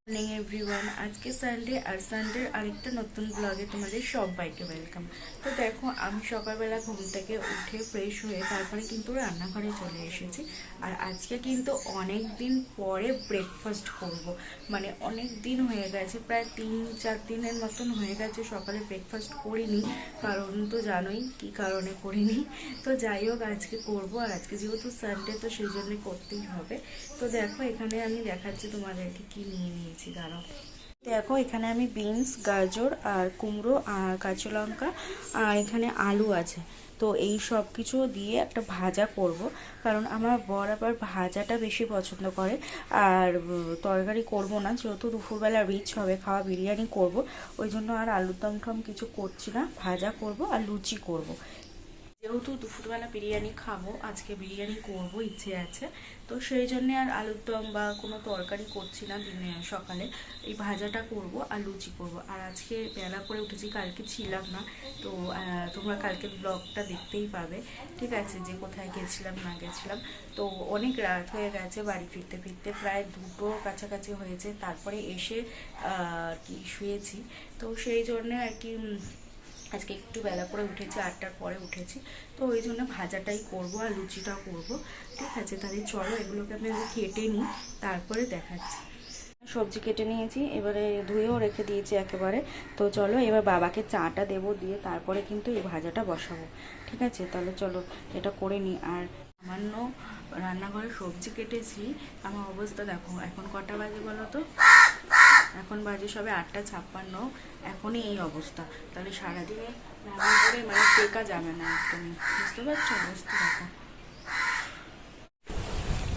Morning everyone, আজকে Sunday আর সানডের আরেকটা নতুন ব্লগে তোমাদের সবাইকে ওয়েলকাম। তো দেখো, আমি সকালবেলা ঘুম থেকে উঠে ফ্রেশ হয়ে তারপরে কিন্তু রান্নাঘরে চলে এসেছি। আর আজকে কিন্তু অনেক দিন পরে ব্রেকফাস্ট করব। মানে অনেক দিন হয়ে গেছে, প্রায় 3-4 দিনের মতন হয়ে গেছে সকালে ব্রেকফাস্ট করিনি। কারণ তো জানোই কি কারণে করিনি। তো যাই হোক, আজকে করব। আর আজকে যেহেতু সানডে, তো সেই জন্যই করতেই হবে। তো দেখো, এখানে আমি দেখাচ্ছি তোমাদেরকে কি নিয়ে নিয়েছি। দাঁড়াও, দেখো এখানে আমি বিনস, গাজর আর কুমড়ো আর কাঁচা লঙ্কা আর এখানে আলু আছে। তো এই সব কিছু দিয়ে একটা ভাজা করব, কারণ আমার বর আবার ভাজাটা বেশি পছন্দ করে। আর তরকারি করব না, যেহেতু দুপুরবেলা রিচ হবে, খাওয়া বিরিয়ানি করব। ওই জন্য আর আলুর দম টম কিছু করছি না, ভাজা করব আর লুচি করব। যেহেতু দুপুরবেলা বিরিয়ানি খাবো, আজকে বিরিয়ানি করব ইচ্ছে আছে। তো সেই জন্যে আর আলুর দম বা কোনো তরকারি করছি না দিনে, সকালে এই ভাজাটা করব আর লুচি করব। আর আজকে বেলা করে উঠেছি, কালকে ছিলাম না। তো তোমরা কালকে ব্লগটা দেখতেই পাবে, ঠিক আছে, যে কোথায় গেছিলাম না গেছিলাম। তো অনেক রাত হয়ে গেছে, বাড়ি ফিরতে ফিরতে প্রায় 2টোর কাছাকাছি হয়েছে। তারপরে এসে কি শুয়েছি। তো সেই জন্যে আর কি আজকে একটু বেলা করে উঠেছি, 8টার পরে উঠেছি। তো ওই জন্য ভাজাটাই করব আর লুচিটাও করব, ঠিক আছে। তাহলে চলো, এগুলোকে আমি কেটে নিই, তারপরে দেখাচ্ছি। সবজি কেটে নিয়েছি, এবারে ধুয়েও রেখে দিয়েছি একেবারে। তো চলো, এবার বাবাকে চাটা দেবো, দিয়ে তারপরে কিন্তু এই ভাজাটা বসাবো, ঠিক আছে। তাহলে চলো এটা করে নিই। আর সামান্য রান্নাঘরে সবজি কেটেছি, আমার অবস্থা দেখো। এখন কটা বাজে বলো তো? এখন বাজে সবে 8টা 56। এখনই এই অবস্থা, তাহলে সারাদিনে রান্না করে মানে টেকা যাবে না একদমই, বুঝতে পারছো অবস্থা দেখো।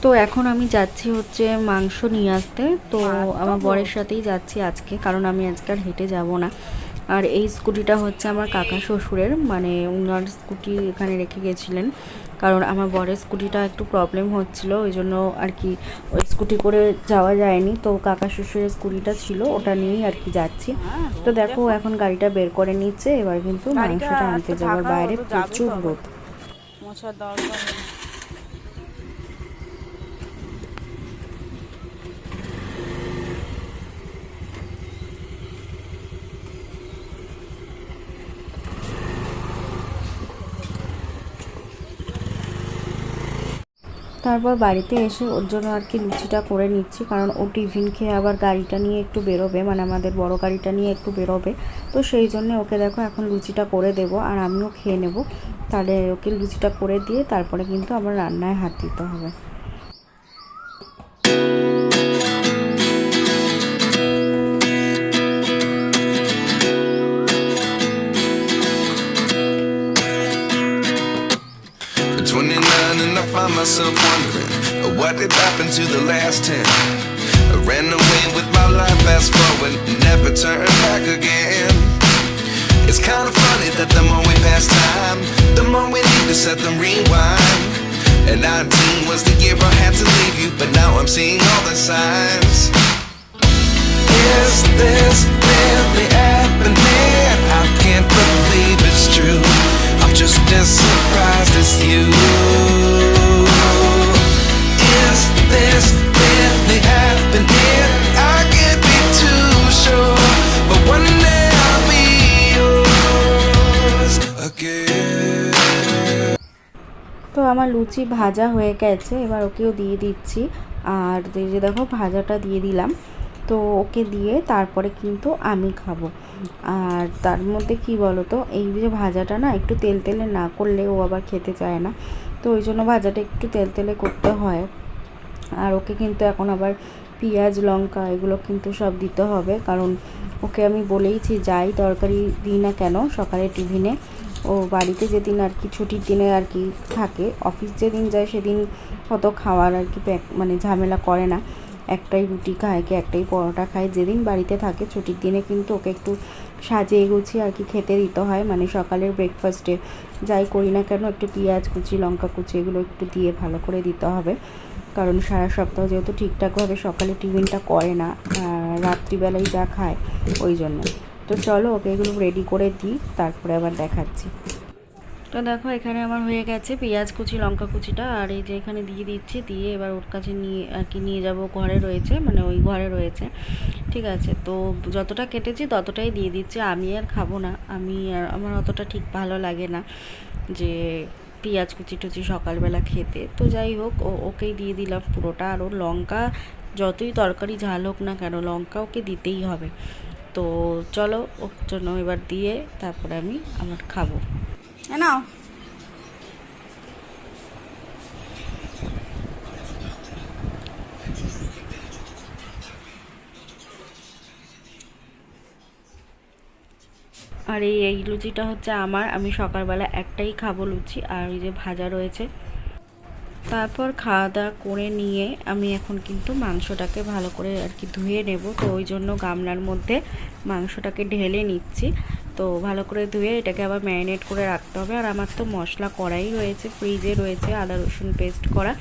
তো এখন আমি যাচ্ছি হচ্ছে মাংস নিয়ে আসতে। তো আমার বরের সাথেই যাচ্ছি আজকে, কারণ আমি আজকে আর হেঁটে যাব না। আর এই স্কুটিটা হচ্ছে আমার কাকা শ্বশুরের, মানে ওনার স্কুটি এখানে রেখে গেছিলেন। কারণ আমার বরের স্কুটিটা একটু প্রবলেম হচ্ছিল, ওই জন্য আর কি ওই স্কুটি করে যাওয়া যায়নি। তো কাকা শ্বশুরের স্কুটিটা ছিল, ওটা নিয়েই আর কি যাচ্ছি। তো দেখো, এখন গাড়িটা বের করে নিচ্ছে, এবার কিন্তু মাংসটা আনতে যাওয়ার। বাইরে প্রচুর রোদ। মশার দরকার। তারপর বাড়িতে এসে ওর জন্য আর কি লুচিটা করে নিচ্ছি, কারণ ও টিফিন খেয়ে আবার গাড়িটা নিয়ে একটু বেরোবে, মানে আমাদের বড় গাড়িটা নিয়ে একটু বেরোবে। তো সেই জন্য ওকে দেখো এখন লুচিটা করে দেবো, আর আমিও খেয়ে নেব। তাহলে ওকে লুচিটা করে দিয়ে তারপরে কিন্তু আবার রান্নায় হাত দিতে হবে। At 29 and I find myself wondering what did happen to the last 10. I ran away with my life, fast forward, never turn back again. It's kind of funny that the more we pass time, the more we need to set them rewind. And 19 was the year I had to leave you, but now I'm seeing all the signs. Is this really happening? I can't believe it's true. I'm just as surprised as you. Is this really happening? I can't be too sure, but one day I'll be yours again. তো আমার লুচি ভাজা হয়ে গেছে, এবার ওকেও দিয়ে দিচ্ছি। আর এই যে দেখো, ভাজাটা দিয়ে দিলাম। তো ওকে দিয়ে তারপরে কিন্তু আমি খাবো। আর তার মধ্যে কি বলো তো, এই যে ভাজাটা না একটু তেল তেলে না করলে ও আবার খেতে চায় না। তো ওই জন্য ভাজাটা একটু তেল তেলে করতে হয়। আর ওকে কিন্তু এখন আবার পেঁয়াজ লঙ্কা এগুলো কিন্তু সব দিতে হবে, কারণ ওকে আমি বলেইছি যাই তরকারি দিই না কেন সকালে টিফিনে, ও বাড়িতে যেদিন আর কি ছুটির দিনে আর কি থাকে, অফিস যেদিন যায় সেদিন অত খাওয়ার আর কি মানে ঝামেলা করে না। একটাই রুটি খায় কি একটাই পরোটা খায়। যেদিন বাড়িতে থাকে ছুটির দিনে কিন্তু ওকে একটু সাজিয়ে গুছিয়ে আর কি খেতে দিতে হয়। মানে সকালের ব্রেকফাস্টে যাই করি না কেন একটু পেঁয়াজ কুচি লঙ্কা কুচি এগুলো একটু দিয়ে ভালো করে দিতে হবে, কারণ সারা সপ্তাহ যেহেতু ঠিকঠাকভাবে সকালে টিফিনটা করে না, রাত্রিবেলায় যা খায় ওই জন্য। তো চলো ওকে এগুলো রেডি করে দিই, তারপরে আবার দেখাচ্ছি। তো দেখো, এখানে আমার হয়ে গেছে পেঁয়াজ কুচি লঙ্কা কুচিটা, আর এই যে এখানে দিয়ে দিচ্ছি, দিয়ে এবার ওর কাছে নিয়ে আর কি নিয়ে যাব। ঘরে রয়েছে, মানে ওই ঘরে রয়েছে। ঠিক আছে, তো যতটা কেটেছি ততটাই দিয়ে দিচ্ছি, আমি আর খাবো না, আমার অতটা ঠিক ভালো লাগে না যে পেঁয়াজ কুচি টুচি সকালবেলা খেতে। তো যাই হোক, ওকেই দিয়ে দিলাম পুরোটা। আর ওর লঙ্কা যতই তরকারি ঝাল হোক না কেন, লঙ্কা ওকে দিতেই হবে। তো চলো, ওর জন্য এবার দিয়ে তারপরে আমি আমার খাবো। নাও। আর এই লুচিটা হচ্ছে আমি সকালবেলা একটাই খাবো লুচি, আর ওই যে ভাজা রয়েছে। তারপর খাওয়া দাওয়া করে নিয়ে আমি এখন কিন্তু মাংসটাকে ভালো করে আর কি ধুয়ে নেব। তো ওই জন্য গামলার মধ্যে মাংসটাকে ঢেলে নিচ্ছি। তো ভালো করে ধুয়ে এটাকে আবার ম্যারিনেট করে রাখতে হবে। আর আমার তো মশলা করাই রয়েছে, ফ্রিজে রয়েছে আদা রসুন পেস্ট করা,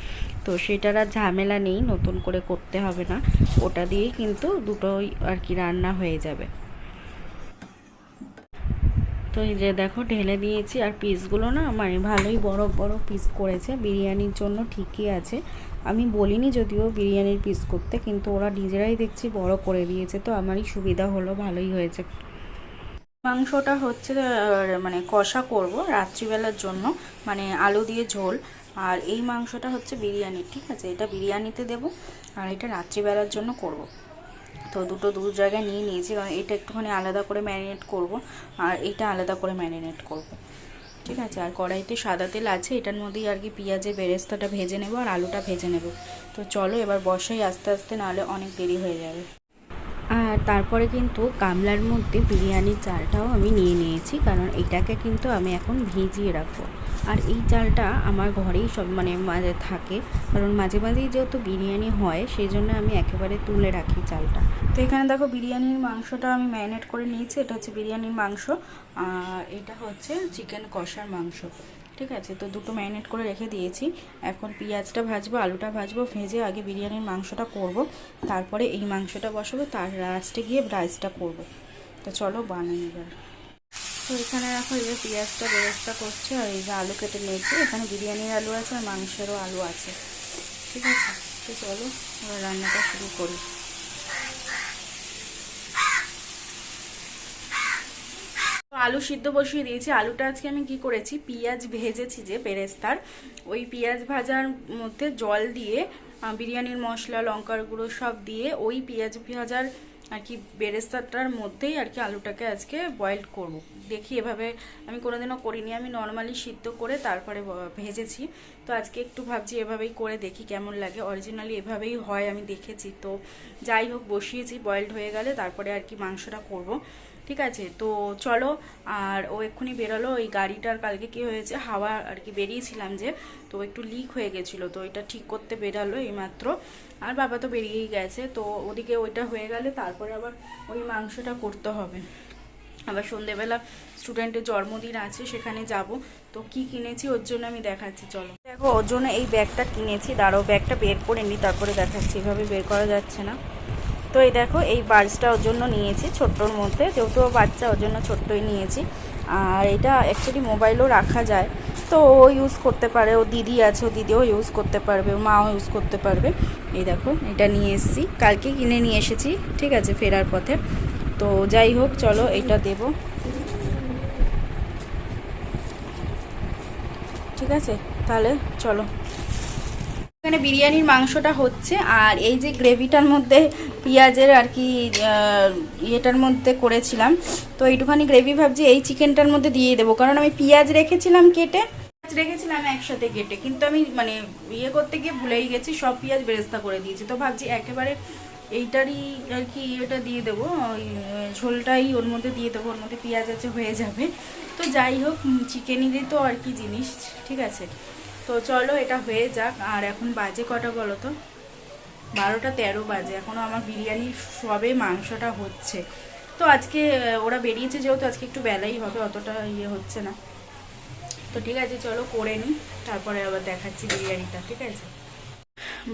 তো সেটার আর ঝামেলা নেই, নতুন করে করতে হবে না। ওটা দিয়েই কিন্তু দুটোই আর কি রান্না হয়ে যাবে। তো এই যে দেখো ঢেলে দিয়েছি। আর পিসগুলো না মানে ভালোই বড় বড় পিস করেছে, বিরিয়ানির জন্য ঠিকই আছে। আমি বলিনি যদিও বিরিয়ানির পিস করতে, কিন্তু ওরা নিজেরাই দেখছি বড় করে দিয়েছে, তো আমারই সুবিধা হলো, ভালোই হয়েছে। মাংসটা হচ্ছে মানে কষা করব রাত্রিবেলার জন্য, মানে আলু দিয়ে ঝোল। আর এই মাংসটা হচ্ছে বিরিয়ানি, ঠিক আছে, এটা বিরিয়ানিতে দেব, আর এটা রাত্রিবেলার জন্য করব। তো দু জায়গায় নিয়ে নিয়েছি, কারণ এটা একটুখানি আলাদা করে ম্যারিনেট করব, আর এটা আলাদা করে ম্যারিনেট করব, ঠিক আছে। আর কড়াইতে সাদা তেল আছে, এটার মধ্যেই আর কি পেঁয়াজের বেরেস্তাটা ভেজে নেব আর আলুটা ভেজে নেব। তো চলো এবার বসাই আস্তে আস্তে, নাহলে অনেক দেরি হয়ে যাবে। আর তারপরে কিন্তু গামলার মধ্যে বিরিয়ানির চালটাও আমি নিয়ে নিয়েছি, কারণ এটাকে কিন্তু আমি এখন ভিজিয়ে রাখবো। আর এই চালটা আমার ঘরেই সব মানে মাঝে থাকে, কারণ মাঝে মাঝেই যেহেতু বিরিয়ানি হয় সেই জন্য আমি একেবারে তুলে রাখি চালটা। তো এখানে দেখো বিরিয়ানির মাংসটা আমি ম্যারিনেট করে নিয়েছি। এটা হচ্ছে বিরিয়ানির মাংস, আর এটা হচ্ছে চিকেন কষার মাংস, ঠিক আছে। তো দুটো ম্যারিনেট করে রেখে দিয়েছি। এখন পেঁয়াজটা ভাজবো, আলুটা ভাজবো, ভেজে আগে বিরিয়ানির মাংসটা করব, তারপরে এই মাংসটা বসাবো, তার লাস্টে গিয়ে রাইসটা করব। তো চলো বানাই এবার। তো এখানে রাখো, এই যে পেঁয়াজটা বেরেস্তা করছে, আর এই যে আলু কেটে নিয়েছি। এখানে বিরিয়ানির আলু আছে আর মাংসেরও আলু আছে, ঠিক আছে। তো চলো এবার রান্নাটা শুরু করি। আলু সিদ্ধ বসিয়ে দিয়েছি। আলুটা আজকে আমি কি করেছি, পেঁয়াজ ভেজেছি যে বেরেস্তার, ওই পেঁয়াজ ভাজার মধ্যে জল দিয়ে বিরিয়ানির মশলা লঙ্কার গুঁড়ো সব দিয়ে ওই পেঁয়াজ ভাজার আর কি বেরেস্তাটার মধ্যেই আর কি আলুটাকে আজকে বয়েল করব। দেখি এভাবে আমি কোনোদিনও করিনি, আমি নর্মালি সিদ্ধ করে তারপরে ভেজেছি। তো আজকে একটু ভাবছি এভাবেই করে দেখি কেমন লাগে। অরিজিনালি এভাবেই হয়, আমি দেখেছি। তো যাই হোক, বসিয়েছি, বয়েলড হয়ে গেলে তারপরে আর কি মাংসটা করব, ঠিক আছে। তো চলো, আর ও এক্ষুনি বেরোলো। ওই গাড়িটার কালকে কি হয়েছে, হাওয়া আর কি বেরিয়েছিলাম যে, তো একটু লিক হয়ে গেছিলো, তো এটা ঠিক করতে বেরালো এইমাত্র। আর বাবা তো বেরিয়েই গেছে। তো ওদিকে ওইটা হয়ে গেলে তারপরে আবার ওই মাংসটা করতে হবে। আবার সন্ধেবেলা স্টুডেন্টের জন্মদিন আছে, সেখানে যাব। তো কি কিনেছি ওর জন্য আমি দেখাচ্ছি, চলো। দেখো ওর জন্য এই ব্যাগটা কিনেছি, দাঁড়াও ব্যাগটা বের করে নিই তারপরে দেখাচ্ছি, এভাবে বের করা যাচ্ছে না। তো এই দেখো এই বার্সটা ওর জন্য নিয়েছি, ছোট্টর মধ্যে, যেহেতু বাচ্চা ওর জন্য ছোট্টই নিয়েছি। আর এটা অ্যাকচুয়ালি মোবাইলও রাখা যায়, তো ও ইউজ করতে পারে, ও দিদি আছে, ও দিদিও ইউজ করতে পারবে, ও মাও ইউজ করতে পারবে। এই দেখো এটা নিয়ে এসেছি, কালকে কিনে নিয়ে এসেছি, ঠিক আছে, ফেরার পথে। তো যাই হোক, চলো এটা দেব, ঠিক আছে। তাহলে চলো, এখানে বিরিয়ানির মাংসটা হচ্ছে, আর এই যে গ্রেভিটার মধ্যে পেঁয়াজের আর কি ইয়েটার মধ্যে করেছিলাম, তো এইটুখানি গ্রেভি ভাবছি এই চিকেনটার মধ্যে দিয়ে দেবো, কারণ আমি পেঁয়াজ রেখেছিলাম একসাথে কেটে, কিন্তু আমি মানে ইয়ে করতে গিয়ে ভুলেই গেছি, সব পেঁয়াজ বেরেস্তা করে দিয়েছি। তো ভাবছি একেবারে এইটারই আর কি এটা দিয়ে দেবো, ওই ঝোলটাই ওর মধ্যে দিয়ে দেবো, ওর মধ্যে পেঁয়াজ আছে, হয়ে যাবে। তো যাই হোক, চিকেনেরই তো আর কি জিনিস, ঠিক আছে। তো চলো এটা হয়ে যাক। আর এখন বাজে কটা বলো তো, 12:13 বাজে, এখনও আমার বিরিয়ানি সবে মাংসটা হচ্ছে। তো আজকে ওরা বেরিয়েছে যেহেতু, আজকে একটু বেলাই হবে, অতটা ইয়ে হচ্ছে না। তো ঠিক আছে, চলো করে নিই, তারপরে আবার দেখাচ্ছি বিরিয়ানিটা, ঠিক আছে।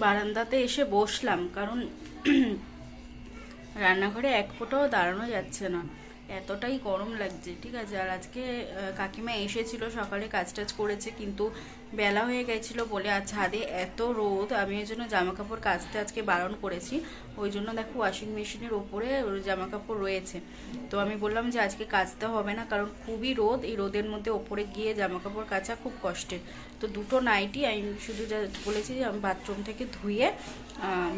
বারান্দাতে এসে বসলাম, কারণ রান্নাঘরে এক ফোঁটাও দাঁড়ানো যাচ্ছে না, এতটাই গরম লাগছে, ঠিক আছে। আর আজকে কাকিমা এসেছিল সকালে, কাজ টাজ করেছে, কিন্তু বেলা হয়ে গেছিলো বলে আর ছাদে এত রোদ, আমি ওই জন্য জামা কাপড় কাচতে আজকে বারণ করেছি। ওই জন্য দেখো ওয়াশিং মেশিনের ওপরে জামা কাপড় রয়েছে, তো আমি বললাম যে আজকে কাচতে হবে না, কারণ খুবই রোদ, এই রোদের মধ্যে ওপরে গিয়ে জামা কাপড় কাচা খুব কষ্টের। তো দুটো নাইটি আমি শুধু যা বলেছি যে আমি বাথরুম থেকে ধুয়ে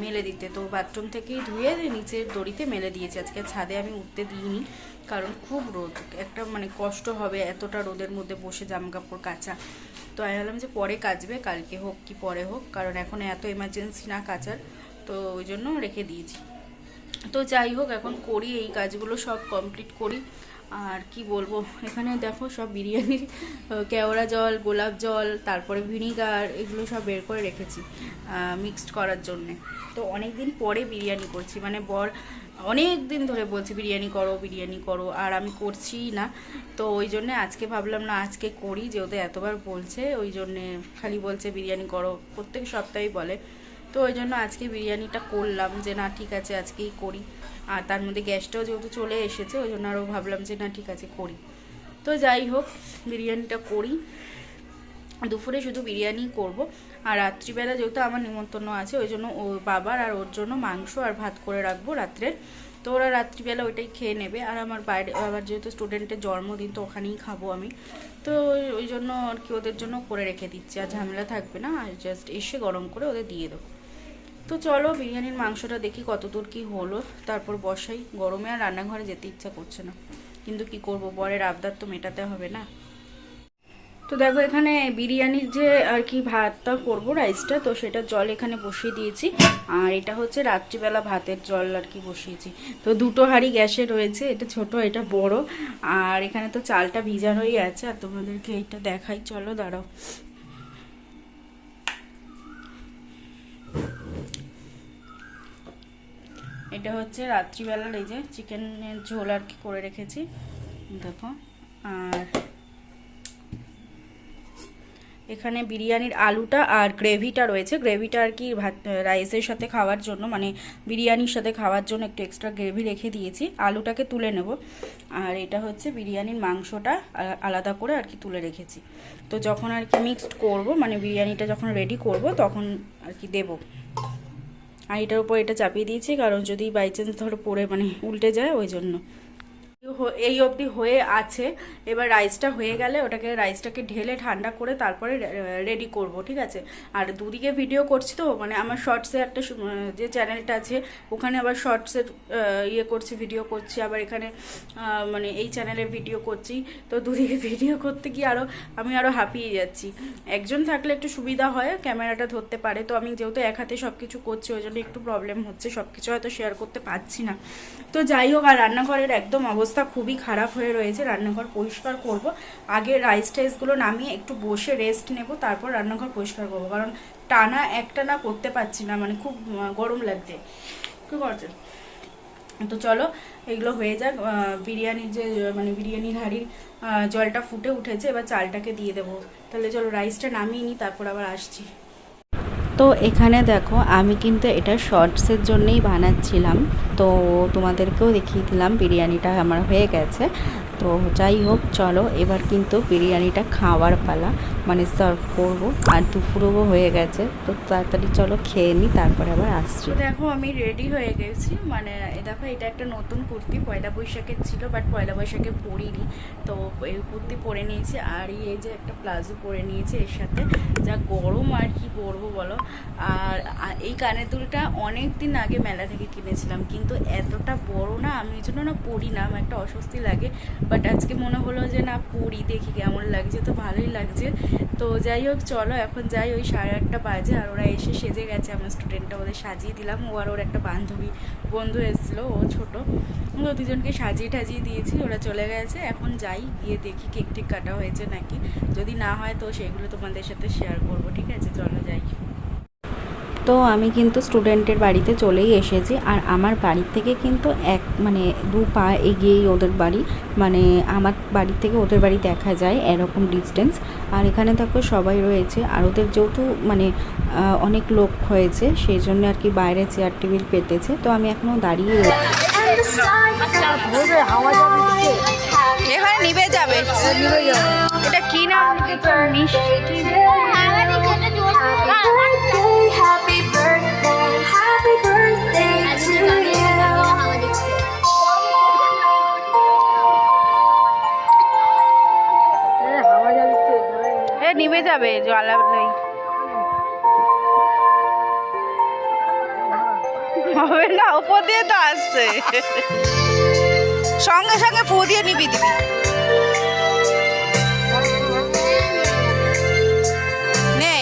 মেলে দিতে, তো বাথরুম থেকেই ধুয়ে নিচের দড়িতে মেলে দিয়েছি। আজকে ছাদে আমি উঠতে দিইনি, কারণ খুব রোদ, একটা মানে কষ্ট হবে এতটা রোদের মধ্যে বসে জামা কাপড় কাচা। তো আমি ভাবলাম যে পরে কাচবে, কালকে হোক কি পরে হোক, কারণ এখন এত এমার্জেন্সি না কাচার, তো ওই জন্য রেখে দিয়েছি। তো যাই হোক, এখন করি এই কাজগুলো সব কমপ্লিট করি। আর কি বলবো, এখানে দেখো সব বিরিয়ানির কেওড়া জল, গোলাপ জল, তারপরে ভিনিগার, এগুলো সব বের করে রেখেছি মিক্সড করার জন্যে। তো অনেক দিন পরে বিরিয়ানি করছি, মানে বর অনেক দিন ধরে বলছি বিরিয়ানি করো বিরিয়ানি করো, আর আমি করছি না। তো ওই জন্যে আজকে ভাবলাম না আজকে করি, যেহেতু এতবার বলছে, ওই জন্যে খালি বলছে বিরিয়ানি করো, প্রত্যেক সপ্তাহেই বলে। তো ওই জন্য আজকে বিরিয়ানিটা করলাম যে না ঠিক আছে আজকেই করি। আর তার মধ্যে গ্যাসটাও যেহেতু চলে এসেছে, ওই জন্য আরও ভাবলাম যে না ঠিক আছে করি। তো যাই হোক, বিরিয়ানিটা করি। দুপুরে শুধু বিরিয়ানি করব, আর রাত্রিবেলা যেহেতু আমার নিমন্ত্রণ আছে, ওই জন্য ও বাবার আর ওর জন্য মাংস আর ভাত করে রাখবো রাত্রে। তো ওরা রাত্রিবেলা ওইটাই খেয়ে নেবে, আর আমার বাইরে আবার যেহেতু স্টুডেন্টের জন্মদিন, তো ওখানেই খাবো আমি। তো ওই জন্য আর কি ওদের জন্য করে রেখে দিচ্ছি, আর ঝামেলা থাকবে না, আর জাস্ট এসে গরম করে ওদের দিয়ে দেবো। তো চলো বিরিয়ানির মাংসটা দেখি কতদূর কি হলো, তারপর বসাই। গরমে আর রান্নাঘরে যেতে ইচ্ছা করছে না, কিন্তু কি করব, বরের আবদার তো মেটাতে হবে না। তো দেখো এখানে বিরিয়ানির যে আর কি ভাতটা করবো, রাইসটা, তো সেটা জল এখানে বসিয়ে দিয়েছি। আর এটা হচ্ছে রাত্রিবেলা ভাতের জল আর কি বসিয়েছি। তো দুটো হাঁড়ি গ্যাসে রয়েছে, এটা ছোট এটা বড়। আর এখানে তো চালটা ভিজানোই আছে, আর তোমাদেরকে এইটা দেখাই, চলো দাঁড়াও। এটা হচ্ছে রাত্রিবেলার এই যে চিকেনের ঝোল আর কি করে রেখেছি, দেখো। আর এখানে বিরিয়ানির আলুটা আর গ্রেভিটা রয়েছে, গ্রেভিটা আর কি ভাত রাইসের সাথে খাওয়ার জন্য, মানে বিরিয়ানির সাথে খাওয়ার জন্য একটু এক্সট্রা গ্রেভি রেখে দিয়েছি, আলুটাকে তুলে নেব। আর এটা হচ্ছে বিরিয়ানির মাংসটা আলাদা করে আর কি তুলে রেখেছি। তো যখন আর কি মিক্সড করব, মানে বিরিয়ানিটা যখন রেডি করব, তখন আর কি দেবো। আর এটার উপর এটা চাপিয়ে দিয়েছি, কারণ যদি বাই চান্স ধরো পড়ে মানে উল্টে যায়, ওই জন্য। এই অবধি হয়ে আছে, এবার রাইসটা হয়ে গেলে ওটাকে রাইসটাকে ঢেলে ঠান্ডা করে তারপরে রেডি করব, ঠিক আছে। আর দুদিকে ভিডিও করছি, তো মানে আমার শর্টসে একটা যে চ্যানেলটা আছে, ওখানে আবার শর্টসের ইয়ে করছি, ভিডিও করছি, আবার এখানে মানে এই চ্যানেলে ভিডিও করছি। তো দুদিকে ভিডিও করতে গিয়ে আমি আরও হাঁপিয়ে যাচ্ছি। একজন থাকলে একটু সুবিধা হয়, ক্যামেরাটা ধরতে পারে। তো আমি যেহেতু এক হাতে সব কিছু করছি, ওই জন্য একটু প্রবলেম হচ্ছে, সব কিছু হয়তো শেয়ার করতে পারছি না। তো যাই হোক, আর রান্নাঘরের একদম অবস্থা খুবই খারাপ হয়ে রয়েছে, রান্নাঘর পরিষ্কার করব। আগে রাইস টাইসগুলো নামিয়ে একটু বসে রেস্ট নেব, তারপর রান্নাঘর পরিষ্কার করব, কারণ টানা একটানা করতে পারছি না, মানে খুব গরম লাগছে। কি করছে? তো চলো এগুলো হয়ে যাক। বিরিয়ানির যে মানে বিরিয়ানির হাঁড়ির জলটা ফুটে উঠেছে, এবার চালটাকে দিয়ে দেবো। তাহলে চলো রাইসটা নামিয়ে নিই, তারপর আবার আসছি। তো এখানে দেখো আমি কিন্তু এটা শর্টসের জন্যই বানাচ্ছিলাম, তো তোমাদেরকেও দেখিয়ে দিলাম বিরিয়ানিটা আমার হয়ে গেছে। তো যাই হোক, চলো এবার কিন্তু বিরিয়ানিটা খাওয়ার পালা, মানে সার্ভ করব। আর দুপুরও হয়ে গেছে, তো তাড়াতাড়ি চলো খেয়ে নিই, তারপরে আবার আসছি। দেখো আমি রেডি হয়ে গেছি, মানে দেখো এটা একটা নতুন কুর্তি, পয়লা বৈশাখের ছিল, বাট পয়লা বৈশাখে পরিনি, তো এই কুর্তি পরে নিয়েছি। আর এই যে একটা প্লাজো পরে নিয়েছি এর সাথে, যা গরম আর কি পরবো বলো। আর এই কানের দুলটা অনেক দিন আগে মেলা থেকে কিনেছিলাম, কিন্তু এতটা বড় না, আমি এই জন্য না পরি না, আমার একটা অস্বস্তি লাগে। বাট আজকে মনে হলো যে না পরি, দেখি কেমন লাগছে, তো ভালোই লাগছে। তো যাই হোক, চলো এখন যাই। ওই 8:30 বাজে, আর ওরা এসে সেজে গেছে, আমার স্টুডেন্টটা ওদের সাজিয়ে দিলাম। ও আর ওর একটা বন্ধু এসেছিলো, ও ছোটো, তো দুজনকে সাজিয়ে টাজিয়ে দিয়েছি, ওরা চলে গেছে। এখন যাই, গিয়ে দেখি কেক টেক কাটা হয়েছে নাকি, যদি না হয় তো সেগুলো তোমাদের সাথে শেয়ার করবো, ঠিক আছে। চলো যাই। তো আমি কিন্তু স্টুডেন্টের বাড়িতে চলেই এসেছি, আর আমার বাড়ি থেকে কিন্তু মানে 2 পা এগিয়েই ওদের বাড়ি, মানে আমার বাড়ি থেকে ওদের বাড়ি দেখা যায়, এরকম ডিস্টেন্স। আর এখানে দেখো সবাই রয়েছে, আর ওদের যেহেতু মানে অনেক লোক হয়েছে, সেই জন্য আর কি বাইরে চেয়ার টেবিল পেতেছে। তো আমি এখনও দাঁড়িয়ে এখানে নিভে যাবে। এটা কি নাম লিখেছে? মিষ্টি। Happy birthday to you. এ নিভে যাবে, জ্বালা নেই। হবে না, উপর দিয়ে তো আসছে। সঙ্গে সঙ্গে ফু দিয়ে নিবি দিবি। নে,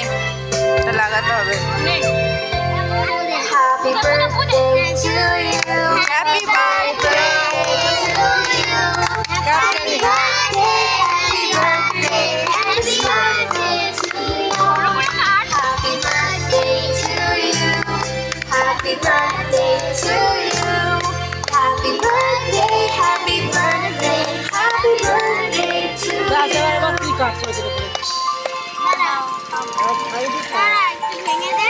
এটা লাগাতে হবে। Happy birthday to you. Happy birthday. Happy birthday. Happy birthday. Happy birthday to you. Happy birthday to you. Happy birthday to you. Happy birthday. Happy birthday. Happy birthday to you. ভেঙে দে।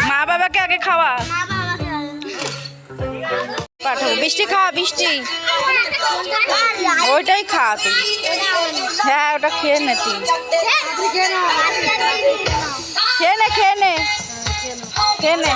মা বাবাকে আগে খাওয়া পাঠাবো। বৃষ্টি খাওয়া, বৃষ্টি ওইটাই খা তুই। হ্যাঁ, ওটা খেয়ে নে তুই। খেয়ে নে, খেয়ে নে, খেয়ে নে।